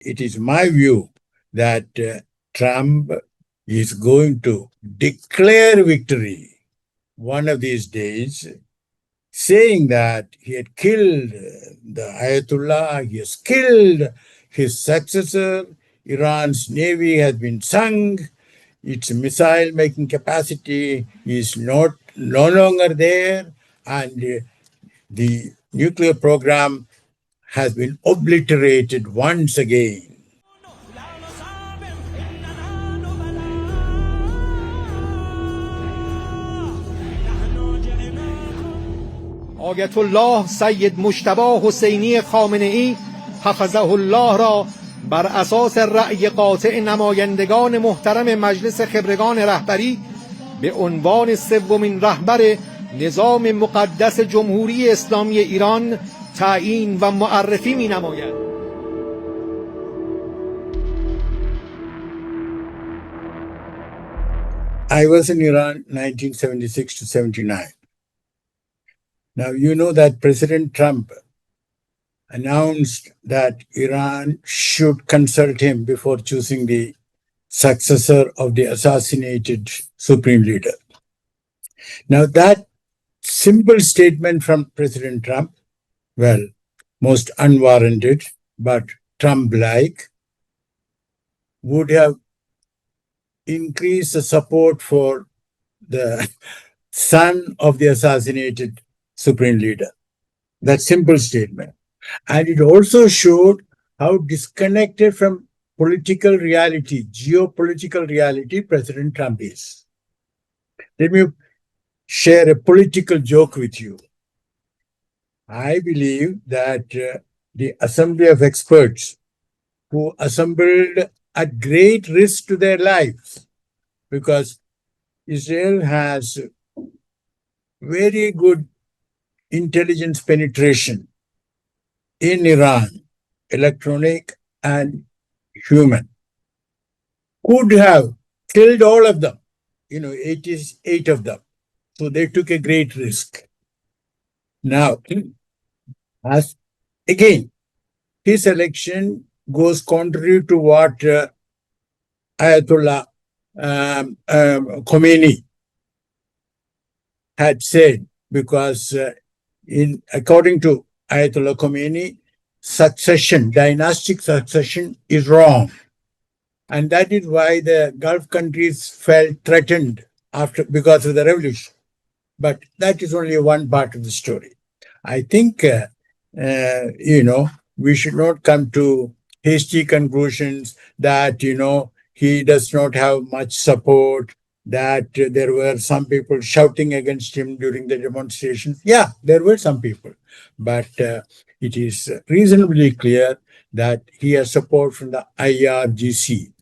it is my view that Trump is going to declare victory one of these days, saying that he had killed the Ayatollah, he has killed his successor, Iran's navy has been sunk, its missile-making capacity is no longer there, and the nuclear program has been obliterated once again. آیتالله سید مجتبی حسینی خامنه‌ای حفظه الله را بر اساس رأی قاطع نمایندگان محترم مجلس خبرگان رهبری به عنوان سومین رهبر نظام مقدس جمهوری اسلامی ایران تعیین و معرفی می‌نماید. I was in Iran 1976 to 79. Now, you know that President Trump announced that Iran should consult him before choosing the successor of the assassinated supreme leader. Now, that simple statement from President Trump, well, most unwarranted, but Trump-like, would have increased the support for the son of the assassinated supreme leader. That simple statement. And it also showed how disconnected from political reality, geopolitical reality, President Trump is. Let me share a political joke with you. I believe that the Assembly of Experts, who assembled at great risk to their lives, because Israel has very good intelligence penetration in Iran, electronic and human, could have killed all of them, 88 of them. So they took a great risk. Now, as again, his election goes contrary to what Ayatollah Khamenei had said, because according to Ayatollah Khamenei, dynastic succession is wrong. And that is why the Gulf countries felt threatened because of the revolution. But that is only one part of the story. I think, we should not come to hasty conclusions that, he does not have much support, that there were some people shouting against him during the demonstrations. Yeah, there were some people. But it is reasonably clear that he has support from the IRGC,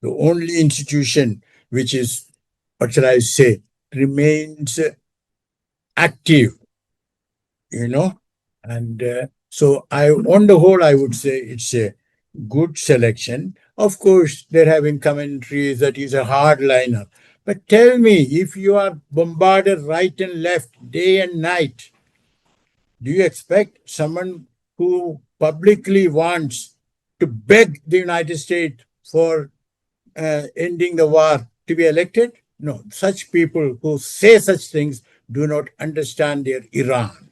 the only institution which is, what shall I say, remains active, and so on the whole, I would say it's a good selection. Of course, there have been commentaries that he's a hardliner. But tell me, if you are bombarded right and left, day and night, do you expect someone who publicly wants to beg the United States for ending the war to be elected? No, such people who say such things do not understand their Iran.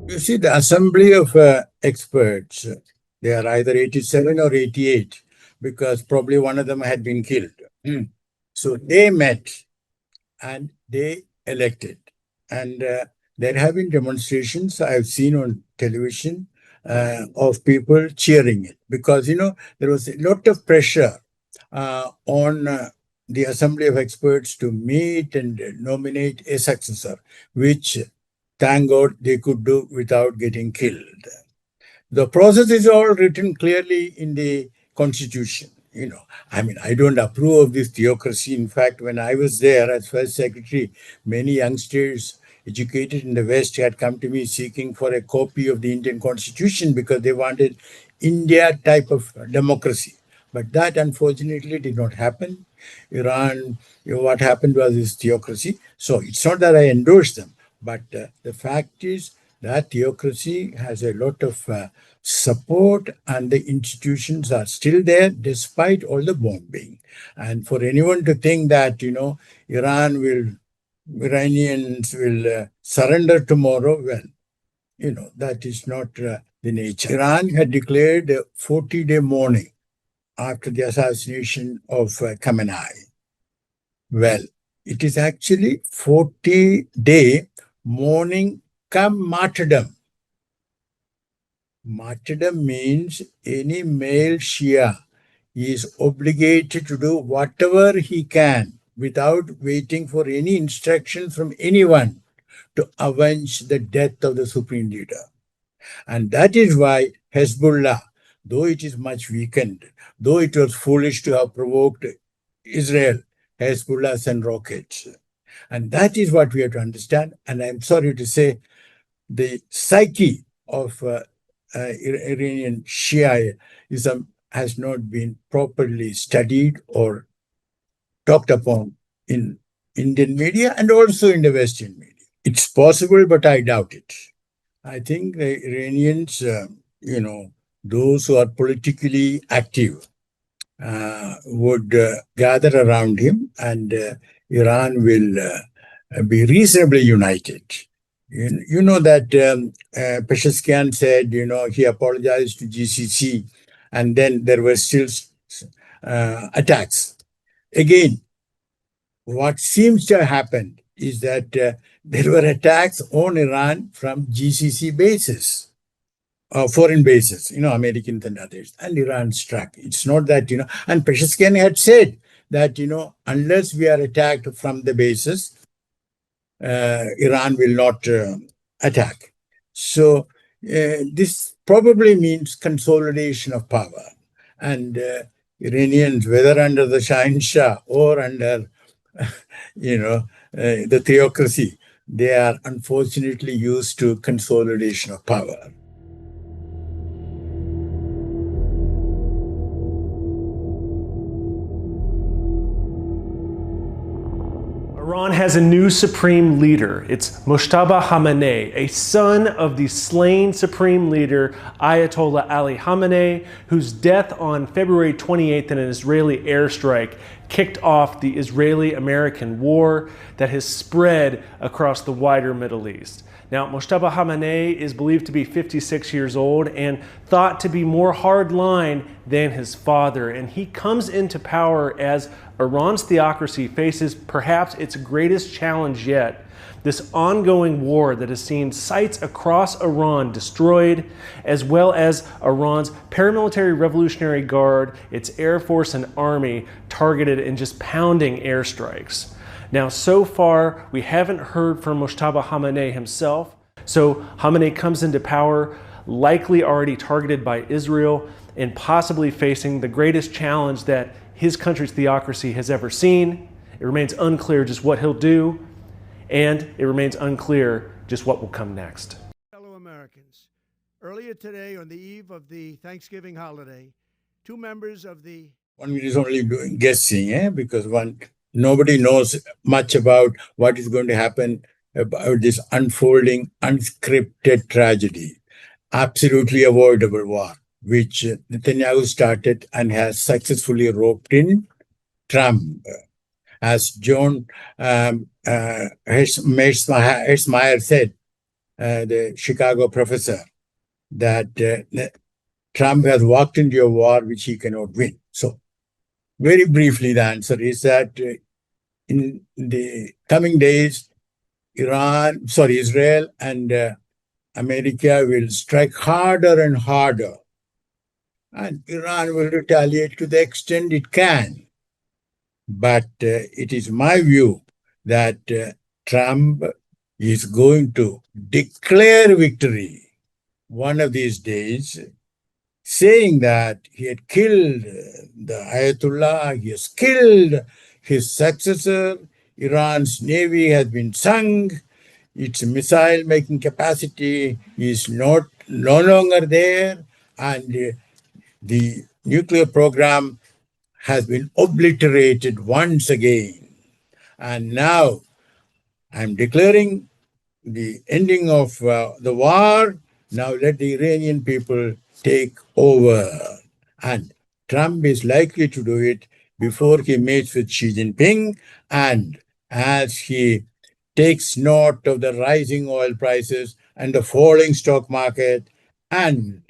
You see, the Assembly of Experts, they are either 87 or 88, because probably one of them had been killed. So they met and they elected. And there have been demonstrations I've seen on television of people cheering it, because, there was a lot of pressure on the Assembly of Experts to meet and nominate a successor, which, thank God, they could do without getting killed. The process is all written clearly in the Constitution. I don't approve of this theocracy. In fact, when I was there as first secretary, many youngsters educated in the West had come to me seeking for a copy of the Indian Constitution because they wanted India type of democracy. But that unfortunately did not happen. Iran, what happened was this theocracy. So it's not that I endorse them. But the fact is that theocracy has a lot of support, and the institutions are still there despite all the bombing. And for anyone to think that, Iranians will surrender tomorrow, well, that is not the nature. Iran had declared a 40-day mourning after the assassination of Khamenei. Well, it is actually 40-day mourning come martyrdom. Martyrdom means any male Shia is obligated to do whatever he can without waiting for any instruction from anyone to avenge the death of the supreme leader. And that is why Hezbollah, though it is much weakened, though it was foolish to have provoked Israel, Hezbollah sent rockets. And that is what we have to understand. And I'm sorry to say, the psyche of Iranian Shiaism has not been properly studied or talked upon in Indian media and also in the Western media. It's possible, but I doubt it. I think the Iranians, those who are politically active, would gather around him, and Iran will be reasonably united. You know that Pezeshkian said, he apologized to GCC, and then there were still attacks. Again, what seems to have happened is that there were attacks on Iran from GCC bases, foreign bases, Americans and others, and Iran struck. It's not that, and Pezeshkian had said that, unless we are attacked from the bases, Iran will not attack. So this probably means consolidation of power. And Iranians, whether under the Shah or under, the theocracy, they are unfortunately used to consolidation of power. Iran has a new supreme leader. It's Mojtaba Khamenei, a son of the slain supreme leader Ayatollah Ali Khamenei, whose death on February 28th in an Israeli airstrike kicked off the Israeli-American war that has spread across the wider Middle East. Now, Mojtaba Khamenei is believed to be 56 years old and thought to be more hardline than his father, and he comes into power as Iran's theocracy faces perhaps its greatest challenge yet, this ongoing war that has seen sites across Iran destroyed, as well as Iran's paramilitary Revolutionary Guard, its Air Force and Army targeted and just pounding airstrikes. Now, so far, we haven't heard from Mojtaba Khamenei himself. So Khamenei comes into power, likely already targeted by Israel and possibly facing the greatest challenge that his country's theocracy has ever seen. It remains unclear just what he'll do, and it remains unclear just what will come next. Fellow Americans, earlier today, on the eve of the Thanksgiving holiday, two members of the... One is only guessing, because nobody knows much about what is going to happen about this unfolding, unscripted tragedy, absolutely avoidable war, which Netanyahu started and has successfully roped in Trump. As Jon Gambrell said, the Chicago professor, that Trump has walked into a war which he cannot win. So, very briefly, the answer is that in the coming days, Israel and America will strike harder and harder, and Iran will retaliate to the extent it can. But it is my view that Trump is going to declare victory one of these days, saying that he had killed the Ayatollah, he has killed his successor, Iran's navy has been sunk, its missile-making capacity is no longer there, and the nuclear program has been obliterated once again. And now I'm declaring the ending of the war. Now let the Iranian people take over. And Trump is likely to do it before he meets with Xi Jinping. And as he takes note of the rising oil prices and the falling stock market and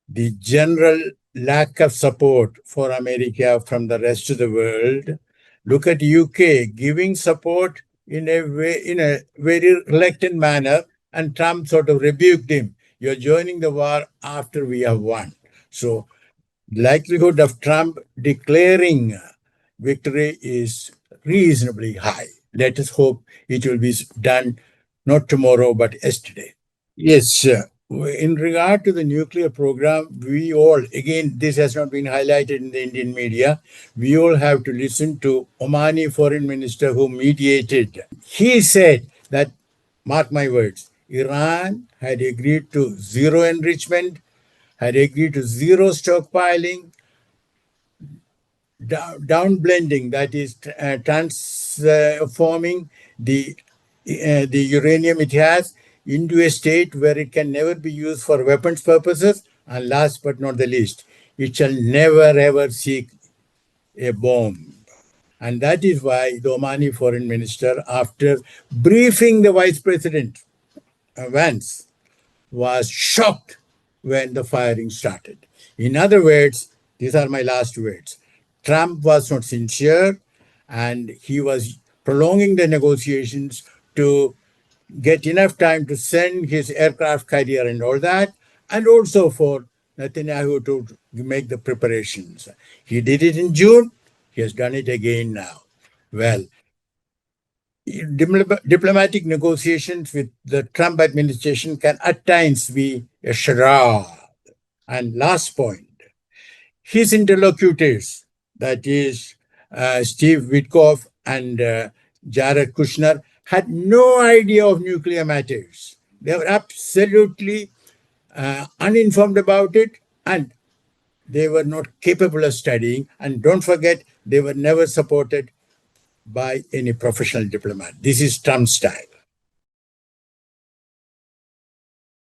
the general lack of support for America from the rest of the world. Look at UK giving support in a way, in a very reluctant manner, and Trump sort of rebuked him. You're joining the war after we have won. So likelihood of Trump declaring victory is reasonably high. Let us hope it will be done not tomorrow but yesterday. Yes, in regard to the nuclear program, we all, again, this has not been highlighted in the Indian media, we all have to listen to Omani foreign minister who mediated. He said that, mark my words, Iran had agreed to zero enrichment, had agreed to zero stockpiling, down blending, that is transforming the uranium it has into a state where it can never be used for weapons purposes, and last but not the least, it shall never ever seek a bomb. And that is why the Omani foreign minister, after briefing the vice president Vance, was shocked when the firing started. In other words, these are my last words, Trump was not sincere and he was prolonging the negotiations to get enough time to send his aircraft carrier and all that, and also for Netanyahu to make the preparations. He did it in June, he has done it again now. Well, diplomatic negotiations with the Trump administration can at times be a charade. And last point, his interlocutors, that is Steve Witkoff and Jared Kushner, had no idea of nuclear matters. They were absolutely uninformed about it, and they were not capable of studying. And don't forget, they were never supported by any professional diplomat. This is Trump's style.